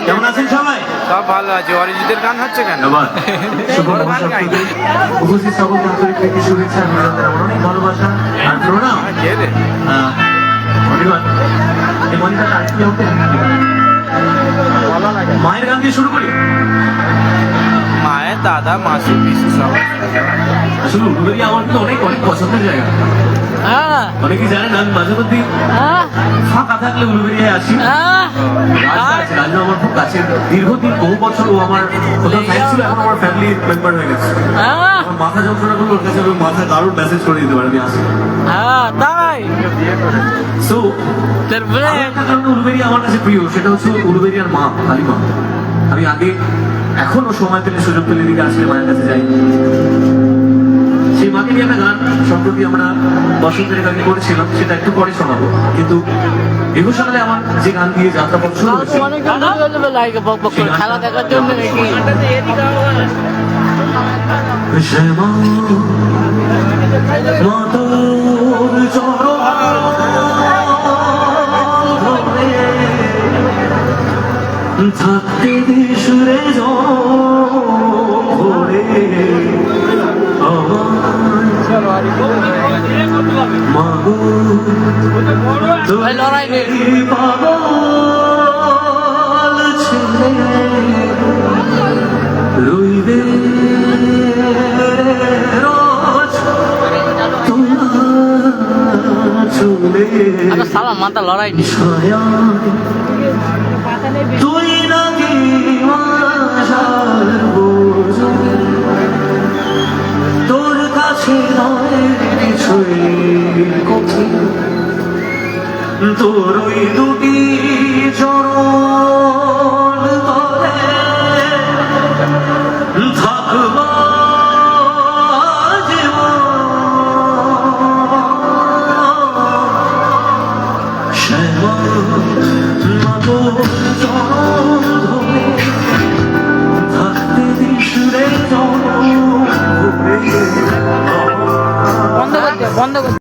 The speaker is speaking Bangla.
কেমন আছেন সবাই? সব ভালো আছে। অরিজিতের গান হচ্ছে কেন? উপস্থিত সকলকে আন্তরিক প্রীতি শুভেচ্ছা অভিনন্দন আমার অনেক ভালোবাসা আর প্রণাম। মায়ের গান দিয়ে শুরু করি। মায়ের, দাদা, মাসি, পিসি সব। আসলে উলুবেড়িয়া আমার কিন্তু অনেক অনেক পছন্দের জায়গা। অনেকে জানেন আমি মাঝে মধ্যে ফাঁকা থাকলে উলুবেড়িয়ায় আসি। রাজু আমার খুব কাছের, দীর্ঘদিন বহু বছর ও আমার কোথাও সাইড ছিল, এখন আমার ফ্যামিলির মেম্বার হয়ে গেছে। আমার মাথা যন্ত্রণা করলে ওর কাছে মাথা দারুণ মেসেজ করে দিতে পারে, আমি আসি। সো একটা কারণে উলুবেড়িয়া আমার কাছে প্রিয়, সেটা হচ্ছে উলুবেড়িয়ার মা কালীমা। আমি আগে এখনো সময় পেলে সুযোগ পেলে দিকে আসলে মায়ের কাছে যাই। সেই মাকে নিয়ে একটা গান সম্প্রতি আমরা বসন্তের গান করেছিলাম, সেটা একটু পরে শোনাবো। কিন্তু ডিভোশনালে আমার যে গান দিয়ে যাত্রা পথ শুরু হয়েছে, খেলা দেখার জন্য থাকতে সুরে ধরে মাগো লড়াই নেই। পাগল ছেলে রইবে রোজ তোমার চলে সালা মাথা লড়াই নেই। তুই নাকি মাঝার বোঝ, তোর কাছে নয় কিছুই কঠিন, তোর ওই দুটি চরণ তলে থাকব বন্ধ করতে